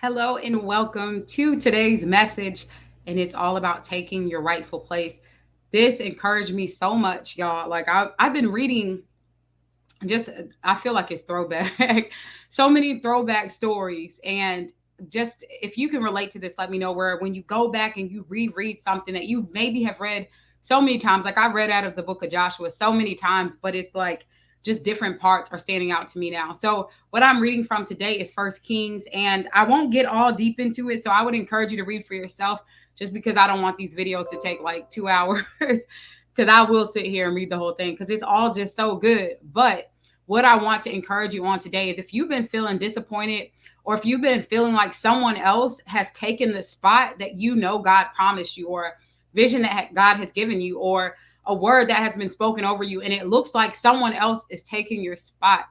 Hello and welcome to today's message. And it's all about taking your rightful place. This encouraged me so much, y'all. I've been reading just, I feel like it's throwback, so many throwback stories. And just if you can relate to this, let me know where when you go back and you reread something that you maybe have read so many times, like I read out of the book of Joshua so many times, but it's like just different parts are standing out to me now. So what I'm reading from today is First Kings, and I won't get all deep into it. So I would encourage you to read for yourself, just because I don't want these videos to take like 2 hours. Because I will sit here and read the whole thing because it's all just so good. But what I want to encourage you on today is if you've been feeling disappointed, or if you've been feeling like someone else has taken the spot that you know God promised you, or vision that God has given you, or a word that has been spoken over you, and it looks like someone else is taking your spot,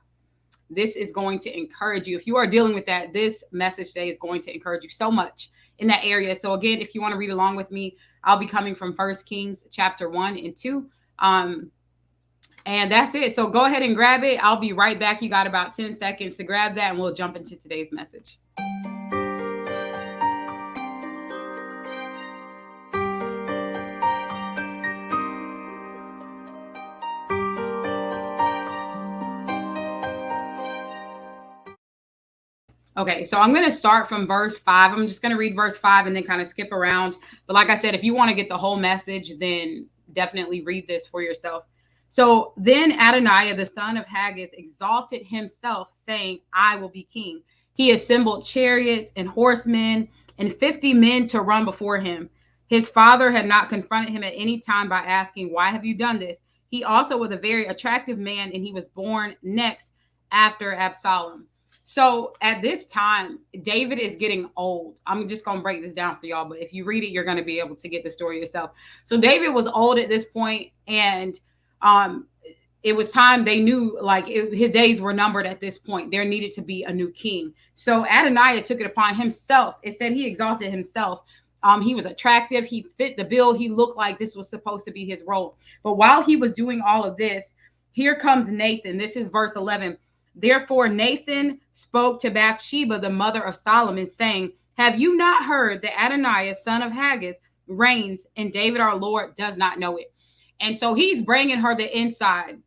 this is going to encourage you. If you are dealing with that, this message today is going to encourage you so much in that area. So again, if you want to read along with me, I'll be coming from First Kings chapter 1 and 2. And that's it. So go ahead and grab it. I'll be right back. You got about 10 seconds to grab that, and we'll jump into today's message. Okay, so I'm going to start from verse 5. I'm just going to read verse 5 and then kind of skip around. But like I said, if you want to get the whole message, then definitely read this for yourself. So then Adoniah, the son of Haggith, exalted himself, saying, I will be king. He assembled chariots and horsemen and 50 men to run before him. His father had not confronted him at any time by asking, Why have you done this? He also was a very attractive man, and he was born next after Absalom. So at this time, David is getting old. I'm just going to break this down for y'all, but if you read it, you're going to be able to get the story yourself. So David was old at this point, and um, it was time. They knew his days were numbered at this point. There needed to be a new king. So Adoniah took it upon himself. It said he exalted himself. He was attractive. He fit the bill. He looked like this was supposed to be his role. But while he was doing all of this, here comes Nathan. This is verse 11. Therefore, Nathan spoke to Bathsheba, the mother of Solomon, saying, Have you not heard that Adoniah, son of Haggith, reigns, and David our Lord does not know it? And so he's bringing her the inside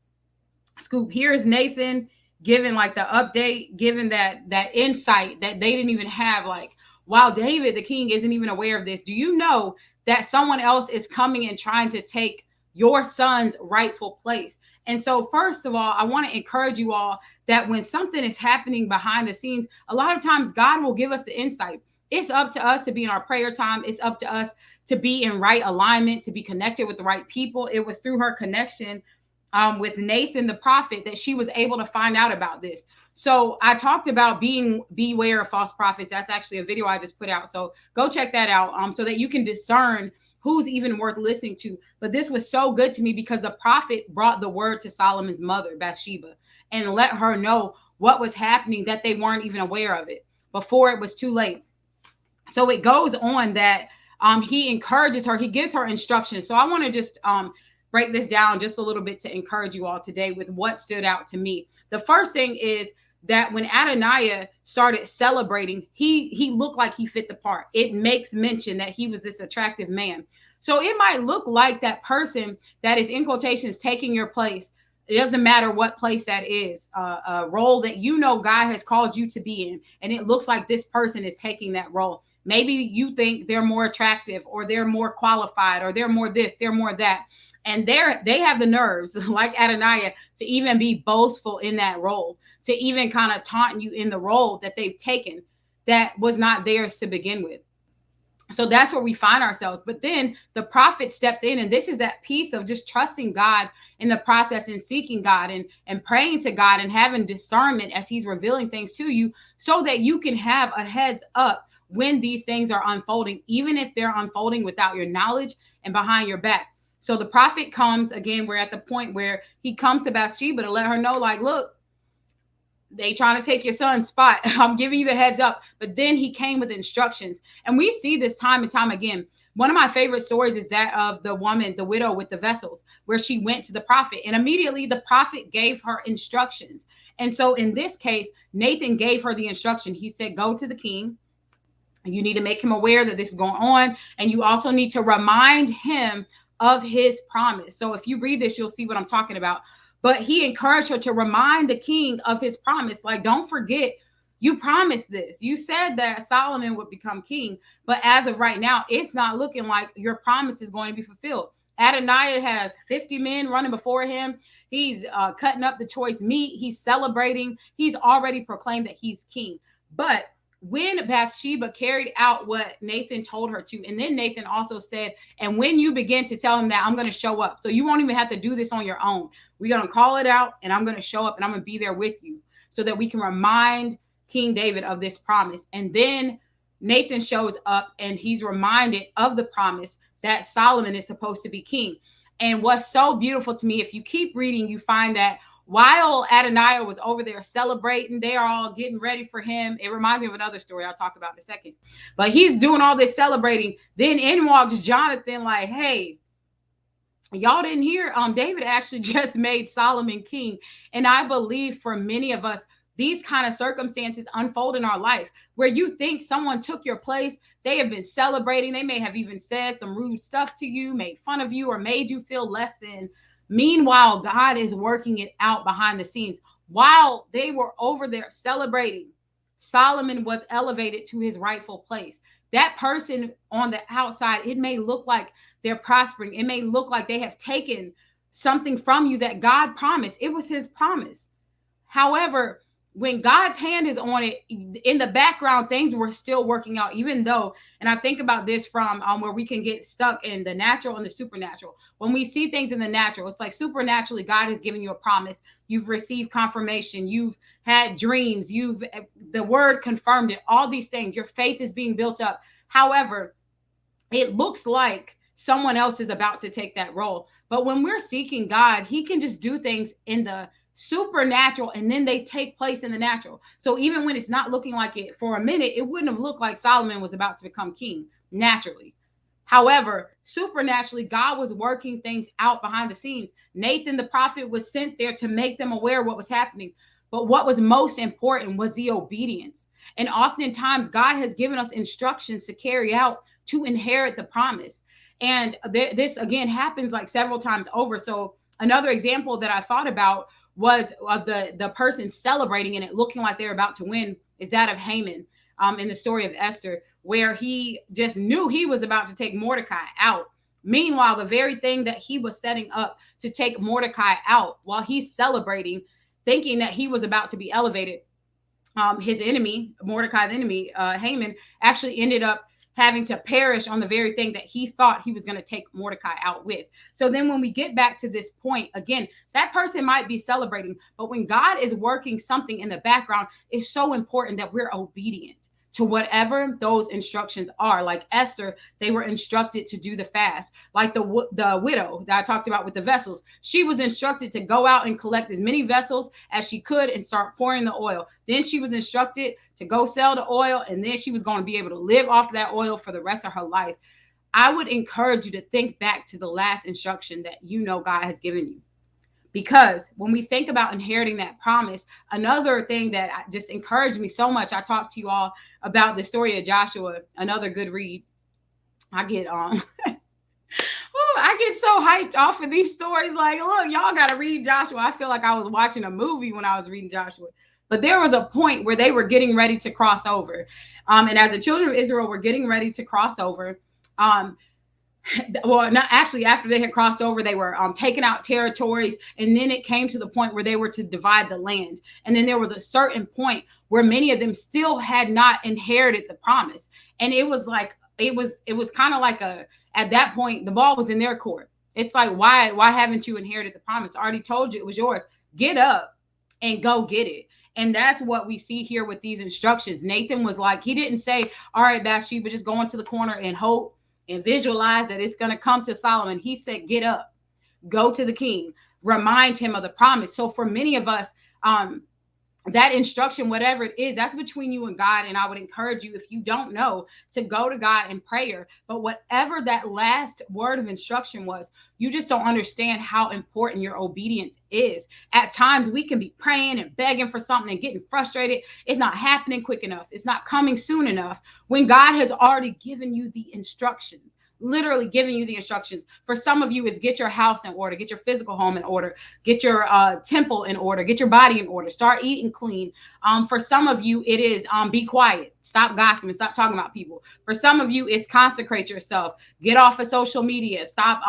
scoop. Here's Nathan giving like the update, giving that insight that they didn't even have. Like, wow, David, the king, isn't even aware of this. Do you know that someone else is coming and trying to take your son's rightful place? And so, first of all, I want to encourage you all that when something is happening behind the scenes, a lot of times God will give us the insight. It's up to us to be in our prayer time. It's up to us to be in right alignment, to be connected with the right people. It was through her connection with Nathan the prophet that she was able to find out about this. So I talked about beware of false prophets. That's actually a video I just put out. So go check that out so that you can discern who's even worth listening to. But this was so good to me because the prophet brought the word to Solomon's mother, Bathsheba, and let her know what was happening, that they weren't even aware of it before it was too late. So it goes on that he encourages her. He gives her instructions. So I want to just break this down just a little bit to encourage you all today with what stood out to me. The first thing is that when Adoniah started celebrating, he looked like he fit the part. It makes mention that he was this attractive man. So it might look like that person that is in quotations taking your place. It doesn't matter what place that is, a role that you know God has called you to be in, and it looks like this person is taking that role. Maybe you think they're more attractive, or they're more qualified, or they're more this, they're more that. And they have the nerves, like Adoniah, to even be boastful in that role, to even kind of taunt you in the role that they've taken that was not theirs to begin with. So that's where we find ourselves. But then the prophet steps in, and this is that piece of just trusting God in the process, and seeking God and praying to God and having discernment as he's revealing things to you, so that you can have a heads up when these things are unfolding, even if they're unfolding without your knowledge and behind your back. So the prophet comes again. We're at the point where he comes to Bathsheba to let her know, like, look, they trying to take your son's spot. I'm giving you the heads up. But then he came with instructions. And we see this time and time again. One of my favorite stories is that of the woman, the widow with the vessels, where she went to the prophet, and immediately the prophet gave her instructions. And so in this case, Nathan gave her the instruction. He said, go to the king, You need to make him aware that this is going on. And you also need to remind him of his promise. So if you read this, you'll see what I'm talking about. But he encouraged her to remind the king of his promise. Like, don't forget, you promised this. You said that Solomon would become king. But as of right now, it's not looking like your promise is going to be fulfilled. Adoniah has 50 men running before him. He's cutting up the choice meat. He's celebrating. He's already proclaimed that he's king. But when Bathsheba carried out what Nathan told her to, and then Nathan also said, and when you begin to tell him that, I'm going to show up. So you won't even have to do this on your own. We're going to call it out, and I'm going to show up, and I'm going to be there with you so that we can remind King David of this promise. And then Nathan shows up, and he's reminded of the promise that Solomon is supposed to be king. And what's so beautiful to me, if you keep reading, you find that while Adoniah was over there celebrating, they are all getting ready for him. It reminds me of another story I'll talk about in a second. But he's doing all this celebrating. Then in walks Jonathan like, hey, y'all didn't hear? David actually just made Solomon king. And I believe for many of us, these kind of circumstances unfold in our life where you think someone took your place. They have been celebrating. They may have even said some rude stuff to you, made fun of you, or made you feel less than. Meanwhile, God is working it out behind the scenes. While they were over there celebrating, Solomon was elevated to his rightful place. That person on the outside, it may look like they're prospering. It may look like they have taken something from you that God promised. It was his promise. However, when God's hand is on it, in the background, things were still working out, even though, and I think about this from where we can get stuck in the natural and the supernatural. When we see things in the natural, it's like supernaturally, God has given you a promise. You've received confirmation. You've had dreams. The word confirmed it. All these things, your faith is being built up. However, it looks like someone else is about to take that role. But when we're seeking God, he can just do things in the supernatural, and then they take place in the natural. So even when it's not looking like it for a minute, it wouldn't have looked like Solomon was about to become king naturally. However, supernaturally, God was working things out behind the scenes. Nathan the prophet was sent there to make them aware of what was happening. But what was most important was the obedience. And oftentimes, God has given us instructions to carry out to inherit the promise. And this again happens like several times over. So another example that I thought about was of the person celebrating and it looking like they're about to win is that of Haman in the story of Esther, where he just knew he was about to take Mordecai out. Meanwhile, the very thing that he was setting up to take Mordecai out while he's celebrating, thinking that he was about to be elevated, his enemy, Mordecai's enemy, Haman, actually ended up having to perish on the very thing that he thought he was going to take Mordecai out with. So then when we get back to this point, again, that person might be celebrating, but when God is working something in the background, it's so important that we're obedient to whatever those instructions are. Like Esther, they were instructed to do the fast. Like the widow that I talked about with the vessels, she was instructed to go out and collect as many vessels as she could and start pouring the oil. Then she was instructed to go sell the oil, and then she was going to be able to live off that oil for the rest of her life. I would encourage you to think back to the last instruction that you know God has given you. Because when we think about inheriting that promise, another thing that just encouraged me so much, I talked to you all about the story of Joshua, another good read. I get I get so hyped off of these stories. Like, look, y'all got to read Joshua. I feel like I was watching a movie when I was reading Joshua. But there was a point where they were getting ready to cross over. And as the children of Israel were getting ready to cross over, well, not actually after they had crossed over, they were taking out territories. And then it came to the point where they were to divide the land. And then there was a certain point where many of them still had not inherited the promise. And it was like, it was kind of like at that point, the ball was in their court. It's like, why haven't you inherited the promise? I already told you it was yours. Get up and go get it. And that's what we see here with these instructions. Nathan was like, he didn't say, all right, Bathsheba, just go into the corner and hope and visualize that it's going to come to Solomon. He said, get up, go to the king, remind him of the promise. So for many of us, that instruction, whatever it is, that's between you and God. And I would encourage you, if you don't know, to go to God in prayer. But whatever that last word of instruction was, you just don't understand how important your obedience is. At times we can be praying and begging for something and getting frustrated. It's not happening quick enough. It's not coming soon enough, when God has already given you the instructions. Literally giving you the instructions. For some of you, it's get your house in order, get your physical home in order, get your temple in order, get your body in order, start eating clean. For some of you, it is be quiet, stop gossiping, stop talking about people. For some of you, it's consecrate yourself, get off of social media, stop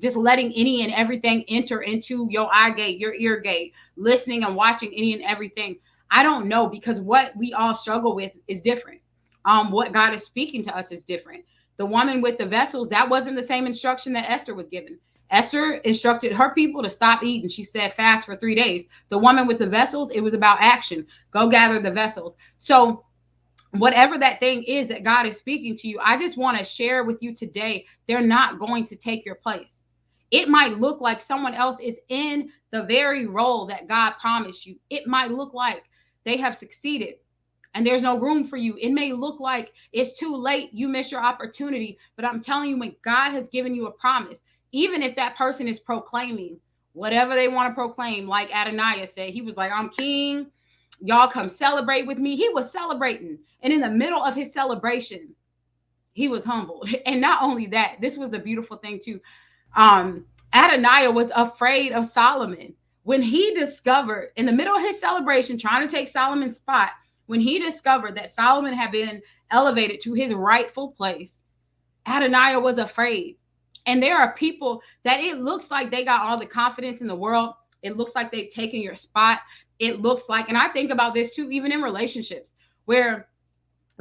just letting any and everything enter into your eye gate, your ear gate, listening and watching any and everything. I don't know, because what we all struggle with is different. What God is speaking to us is different. The woman with the vessels, that wasn't the same instruction that Esther was given. Esther instructed her people to stop eating. She said fast for 3 days. The woman with the vessels, it was about action. Go gather the vessels. So whatever that thing is that God is speaking to you, I just want to share with you today, they're not going to take your place. It might look like someone else is in the very role that God promised you. It might look like they have succeeded and there's no room for you. It may look like it's too late, you miss your opportunity. But I'm telling you, when God has given you a promise, even if that person is proclaiming whatever they want to proclaim, like Adonijah said, he was like, I'm king, y'all come celebrate with me. He was celebrating. And in the middle of his celebration, he was humbled. And not only that, this was the beautiful thing too. Adonijah was afraid of Solomon. When he discovered, in the middle of his celebration, trying to take Solomon's spot, when he discovered that Solomon had been elevated to his rightful place, Adonijah was afraid. And there are people that it looks like they got all the confidence in the world. It looks like they've taken your spot. It looks like, and I think about this too, even in relationships, where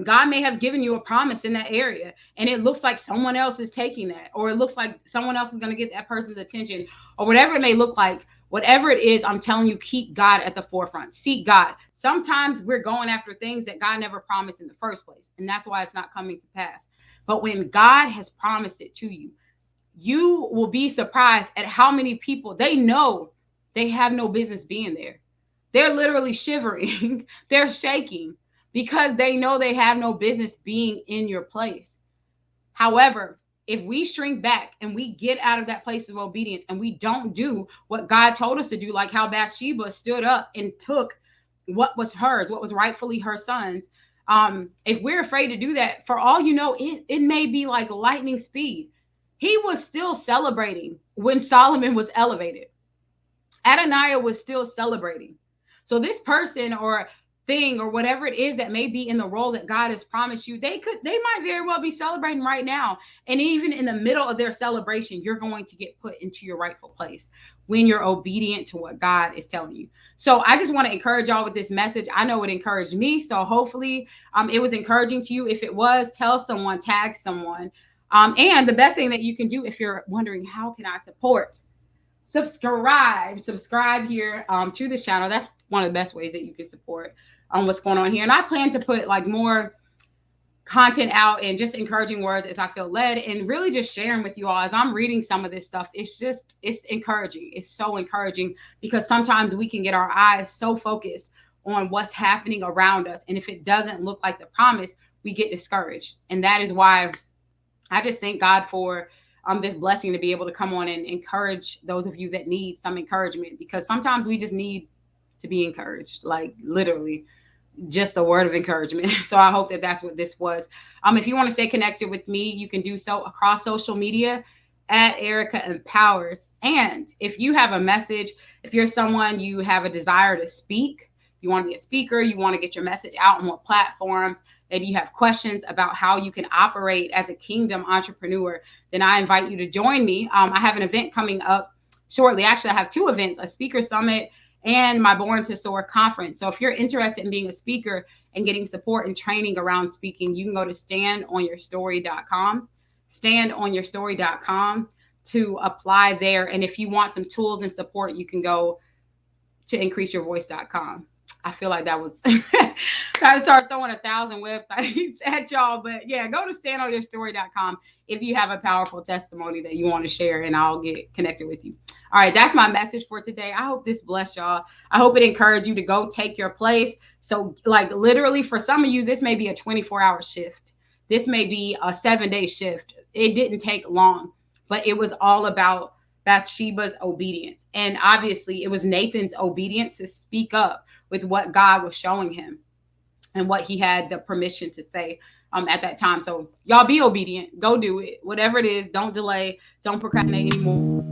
God may have given you a promise in that area, and it looks like someone else is taking that, or it looks like someone else is going to get that person's attention, or whatever it may look like. Whatever it is, I'm telling you, keep God at the forefront. Seek God. Sometimes we're going after things that God never promised in the first place, and that's why it's not coming to pass. But when God has promised it to you, you will be surprised at how many people, they know they have no business being there. They're literally shivering. They're shaking because they know they have no business being in your place. However, if we shrink back and we get out of that place of obedience and we don't do what God told us to do, like how Bathsheba stood up and took what was hers, what was rightfully her son's, if we're afraid to do that, for all you know, it may be like lightning speed. He was still celebrating when Solomon was elevated. Adonijah was still celebrating. So this person or thing or whatever it is that may be in the role that God has promised you, they might very well be celebrating right now. And even in the middle of their celebration, you're going to get put into your rightful place when you're obedient to what God is telling you. So I just want to encourage y'all with this message. I know it encouraged me. So hopefully it was encouraging to you. If it was, tell someone, tag someone. And the best thing that you can do, if you're wondering, how can I support? Subscribe here to this channel. That's one of the best ways that you can support what's going on here. And I plan to put like more content out and just encouraging words as I feel led, and really just sharing with you all as I'm reading some of this stuff. It's encouraging. It's so encouraging, because sometimes we can get our eyes so focused on what's happening around us. And if it doesn't look like the promise, we get discouraged. And that is why I just thank God for this blessing to be able to come on and encourage those of you that need some encouragement, because sometimes we just need to be encouraged, like literally just a word of encouragement. So I hope that that's what this was. If you want to stay connected with me, you can do so across social media at Erica Empowers. And if you have a message, if you're someone, you have a desire to speak, you want to be a speaker, you want to get your message out on more platforms, maybe you have questions about how you can operate as a kingdom entrepreneur, then I invite you to join me. I have an event coming up shortly. Actually, I have two events, a speaker summit and my Born to Soar conference. So if you're interested in being a speaker and getting support and training around speaking, you can go to standonyourstory.com, standonyourstory.com to apply there. And if you want some tools and support, you can go to increaseyourvoice.com. I feel like that was trying to start throwing 1,000 websites at y'all, but yeah, go to standonyourstory.com if you have a powerful testimony that you want to share, and I'll get connected with you. All right, that's my message for today. I hope this blessed y'all. I hope it encouraged you to go take your place. So, like, literally, for some of you, this may be a 24-hour shift. This may be a 7-day shift. It didn't take long, but it was all about Bathsheba's obedience. And obviously, it was Nathan's obedience to speak up with what God was showing him and what he had the permission to say at that time. So y'all be obedient. Go do it. Whatever it is, don't delay. Don't procrastinate anymore.